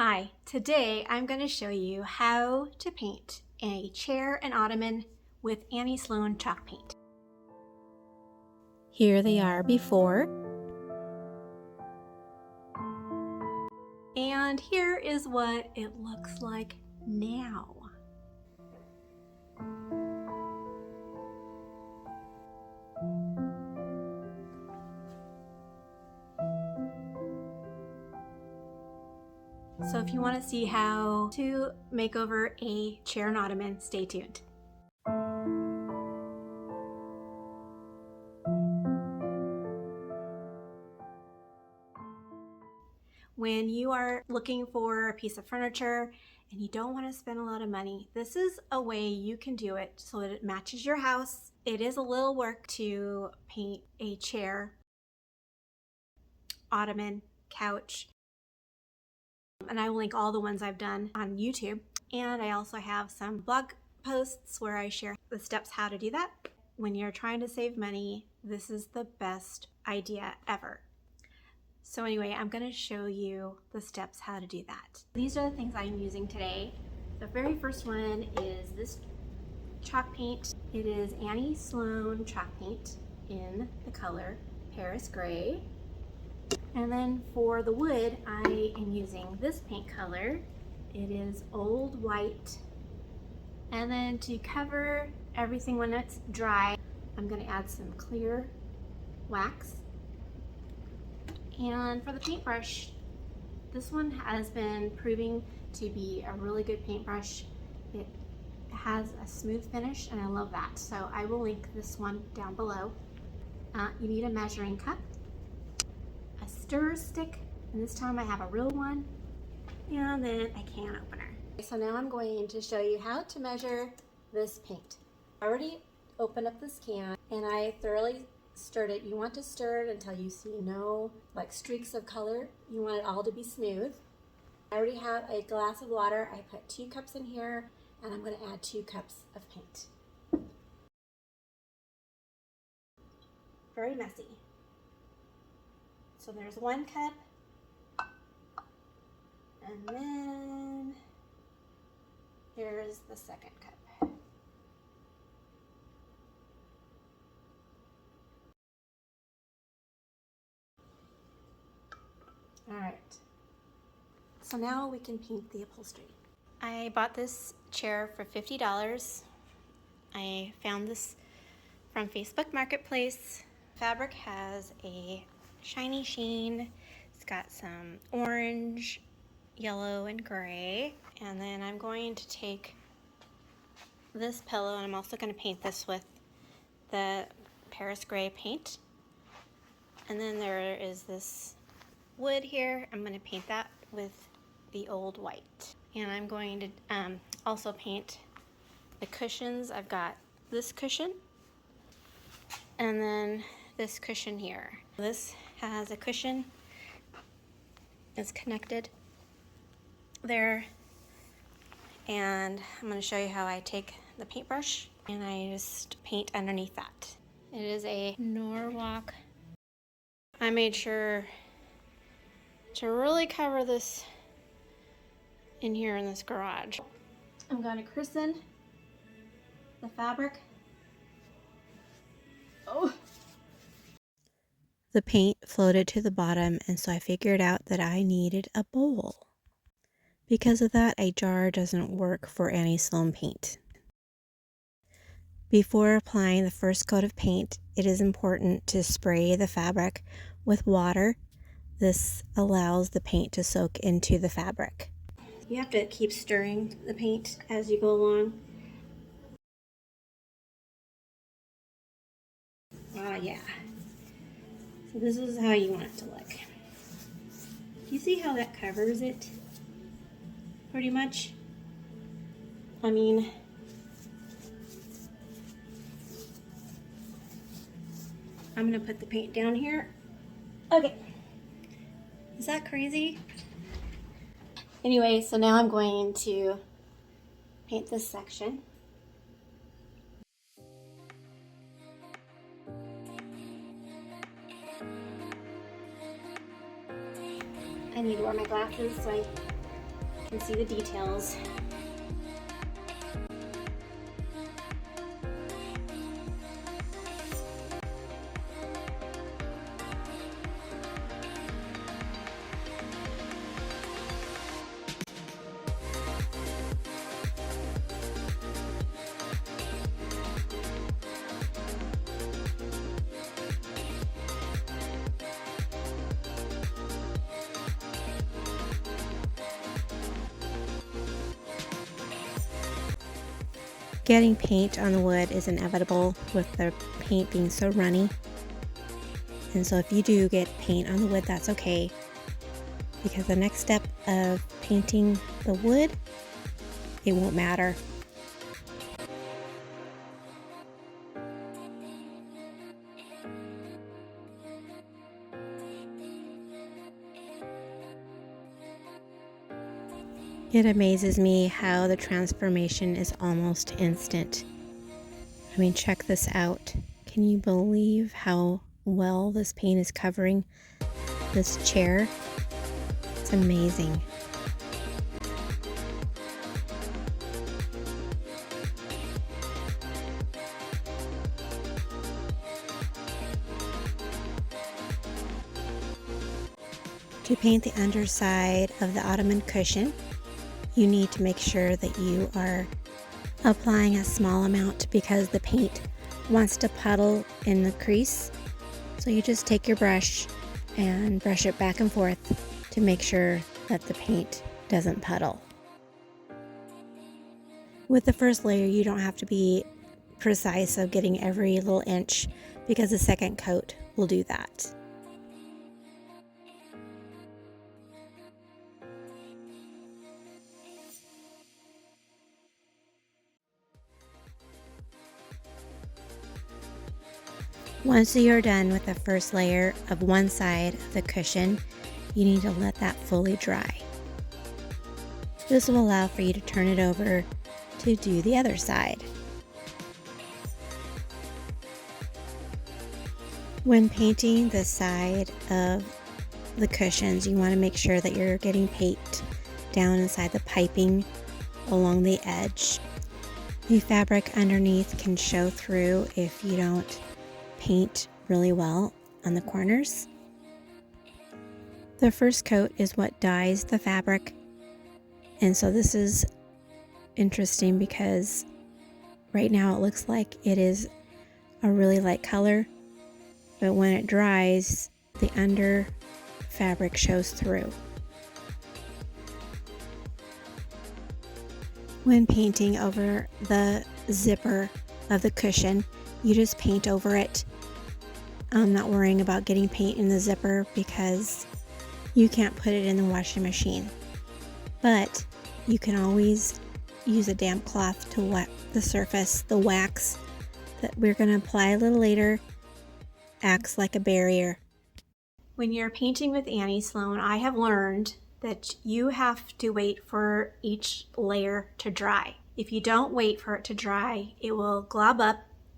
Hi, today I'm going to show you how to paint a chair and ottoman with Annie Sloan chalk paint. Here they are before, and here is what it looks like now. So if you want to see how to make over a chair and ottoman, stay tuned. When you are looking for a piece of furniture and you don't want to spend a lot of money, this is a way you can do it so that it matches your house. It is a little work to paint a chair, ottoman, couch, and I will link all the ones I've done on YouTube. And I also have some blog posts where I share the steps how to do that. When you're trying to save money, this is the best idea ever. So anyway, I'm going to show you the steps how to do that. These are the things I'm using today. The very first one is this chalk paint. It is Annie Sloan chalk paint in the color Paris Gray. And then for the wood, I am using this paint color. It is Old White. And then to cover everything when it's dry, I'm going to add some clear wax. And for the paintbrush, this one has been proving to be a really good paintbrush. It has a smooth finish and I love that. So I will link this one down below. You need a measuring cup, a stir stick, and this time I have a real one, and then a can opener. So now I'm going to show you how to measure this paint. I already opened up this can and I thoroughly stirred it. You want to stir it until you see no like streaks of color. You want it all to be smooth. I already have a glass of water. I put 2 cups in here and I'm going to add 2 cups of paint. Very messy. So there's 1 cup, and then here's the second cup. All right, so now we can paint the upholstery. I bought this chair for $50. I found this from Facebook Marketplace. Fabric has a shiny sheen. It's got some orange, yellow, and gray. And then I'm going to take this pillow and I'm also going to paint this with the Paris Gray paint. And then there is this wood here. I'm going to paint that with the Old White. And I'm going to also paint the cushions. I've got this cushion and then this cushion here. This has a cushion. It's connected there. And I'm going to show you how I take the paintbrush and I just paint underneath that. It is a Norwalk. I made sure to really cover this in here in this garage. I'm going to christen the fabric. Oh! The paint floated to the bottom, and so I figured out that I needed a bowl. Because of that, a jar doesn't work for Annie Sloan paint. Before applying the first coat of paint, it is important to spray the fabric with water. This allows the paint to soak into the fabric. You have to keep stirring the paint as you go along. Yeah. So this is how you want it to look. Do you see how that covers it? Pretty much. I mean, I'm gonna put the paint down here. Okay. Is that crazy? Anyway, so now I'm going to paint this section. I need to wear my glasses so I and see the details. Getting paint on the wood is inevitable with the paint being so runny. And so if you do get paint on the wood, that's okay. Because the next step of painting the wood, it won't matter. It amazes me how the transformation is almost instant. I mean, check this out. Can you believe how well this paint is covering this chair? It's amazing. To paint the underside of the ottoman cushion, you need to make sure that you are applying a small amount because the paint wants to puddle in the crease. So you just take your brush and brush it back and forth to make sure that the paint doesn't puddle. With the first layer, you don't have to be precise of getting every little inch because the second coat will do that. Once you're done with the first layer of one side of the cushion, you need to let that fully dry. This will allow for you to turn it over to do the other side. When painting the side of the cushions, you want to make sure that you're getting paint down inside the piping along the edge. The fabric underneath can show through if you don't paint really well on the corners. The first coat is what dyes the fabric, and so this is interesting because right now it looks like it is a really light color, but when it dries, the under fabric shows through. When painting over the zipper of the cushion, you just paint over it. I'm not worrying about getting paint in the zipper because you can't put it in the washing machine. But you can always use a damp cloth to wet the surface. The wax that we're going to apply a little later acts like a barrier. When you're painting with Annie Sloan, I have learned that you have to wait for each layer to dry. If you don't wait for it to dry, it will glob up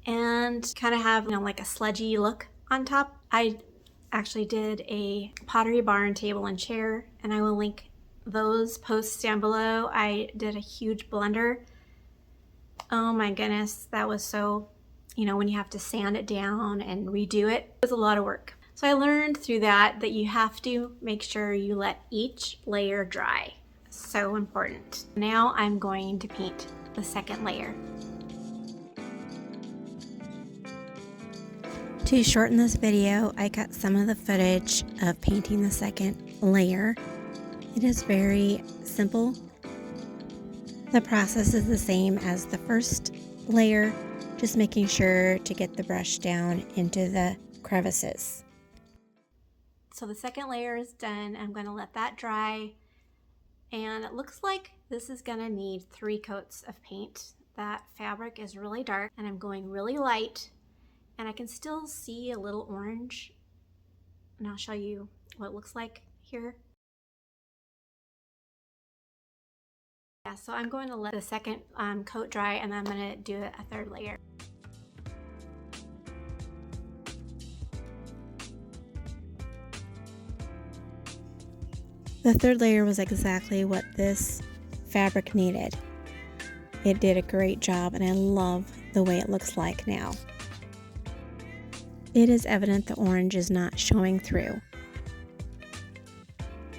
and kind of have, like a sludgy look on top. I actually did a Pottery Barn table and chair, and I will link those posts down below. I did a huge blender. Oh my goodness, that was so, when you have to sand it down and redo it, it was a lot of work. So I learned through that you have to make sure you let each layer dry. So important. Now I'm going to paint the second layer. To shorten this video, I cut some of the footage of painting the second layer. It is very simple. The process is the same as the first layer, just making sure to get the brush down into the crevices. So the second layer is done. I'm going to let that dry, and it looks like this is going to need 3 coats of paint. That fabric is really dark, and I'm going really light. And I can still see a little orange, and I'll show you what it looks like here. Yeah, so I'm going to let the second coat dry, and then I'm going to do a third layer. The third layer was exactly what this fabric needed. It did a great job, and I love the way it looks like now. It is evident the orange is not showing through.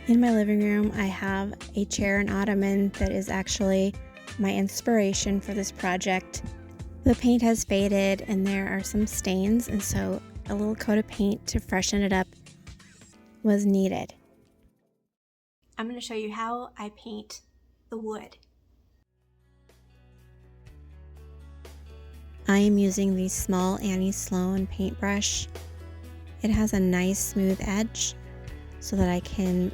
In my living room, I have a chair and ottoman that is actually my inspiration for this project. The paint has faded and there are some stains, and so a little coat of paint to freshen it up was needed. I'm going to show you how I paint the wood. I am using the small Annie Sloan paintbrush. It has a nice smooth edge so that I can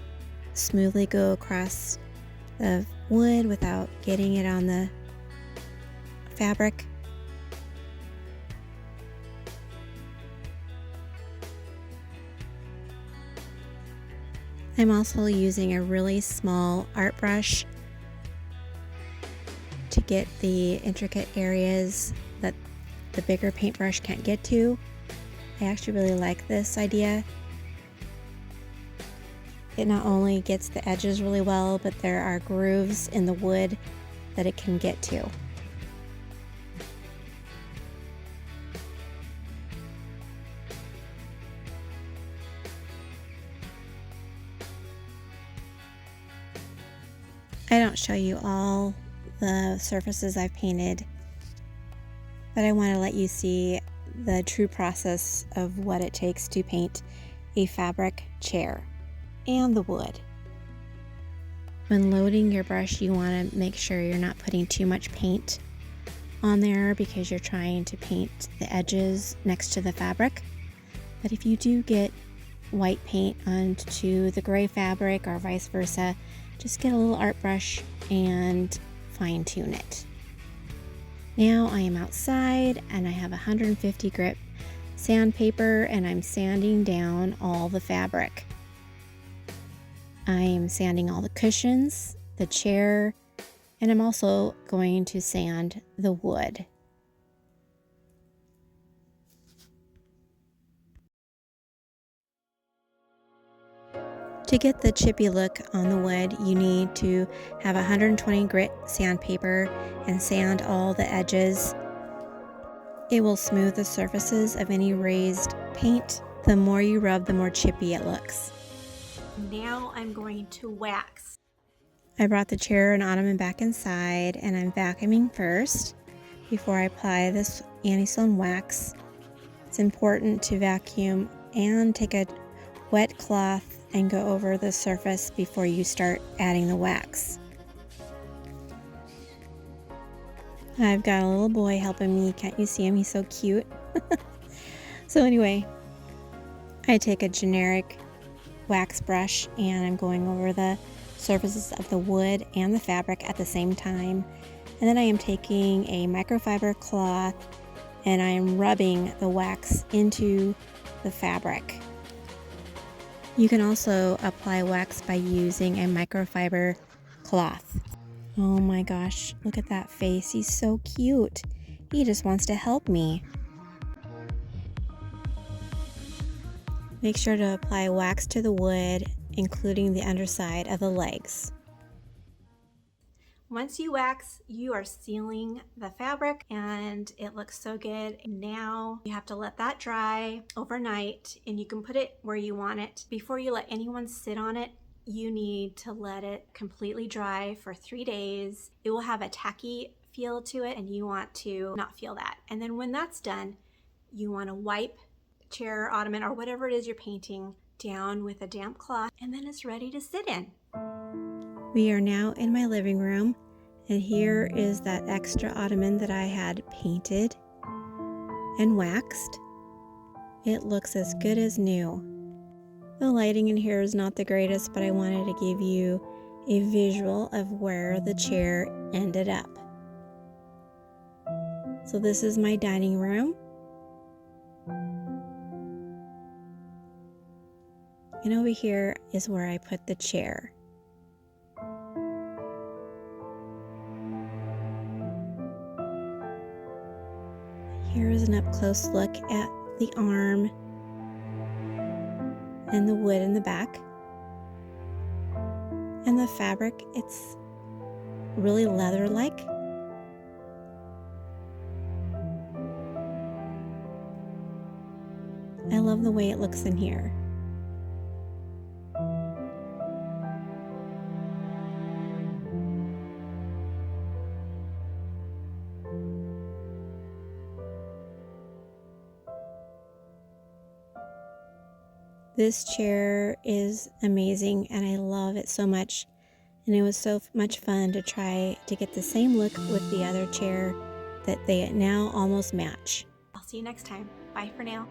smoothly go across the wood without getting it on the fabric. I'm also using a really small art brush to get the intricate areas that the bigger paintbrush can't get to. I actually really like this idea. It not only gets the edges really well, but there are grooves in the wood that it can get to. I don't show you all the surfaces I've painted, but I want to let you see the true process of what it takes to paint a fabric chair and the wood. When loading your brush, you want to make sure you're not putting too much paint on there because you're trying to paint the edges next to the fabric. But if you do get white paint onto the gray fabric or vice versa, just get a little art brush and fine tune it. Now I am outside and I have 150 grit sandpaper and I'm sanding down all the fabric. I am sanding all the cushions, the chair, and I'm also going to sand the wood. To get the chippy look on the wood, you need to have 120 grit sandpaper and sand all the edges. It will smooth the surfaces of any raised paint. The more you rub, the more chippy it looks. Now I'm going to wax. I brought the chair and ottoman back inside and I'm vacuuming first before I apply this Annie Sloan wax. It's important to vacuum and take a wet cloth and go over the surface before you start adding the wax. I've got a little boy helping me. Can't you see him? He's so cute. So anyway, I take a generic wax brush and I'm going over the surfaces of the wood and the fabric at the same time. And then I am taking a microfiber cloth and I am rubbing the wax into the fabric. You can also apply wax by using a microfiber cloth. Oh my gosh, look at that face. He's so cute. He just wants to help me. Make sure to apply wax to the wood, including the underside of the legs. Once you wax, you are sealing the fabric and it looks so good. Now you have to let that dry overnight and you can put it where you want it. Before you let anyone sit on it, you need to let it completely dry for 3 days. It will have a tacky feel to it and you want to not feel that. And then when that's done, you want to wipe the chair, ottoman, or whatever it is you're painting down with a damp cloth, and then it's ready to sit in. We are now in my living room, and here is that extra ottoman that I had painted and waxed. It looks as good as new. The lighting in here is not the greatest, but I wanted to give you a visual of where the chair ended up. So this is my dining room. And over here is where I put the chair. Here is an up-close look at the arm and the wood in the back. the fabric. It's really leather-like. I love the way it looks in here. This chair is amazing and I love it so much. And it was so much fun to try to get the same look with the other chair that they now almost match. I'll see you next time. Bye for now.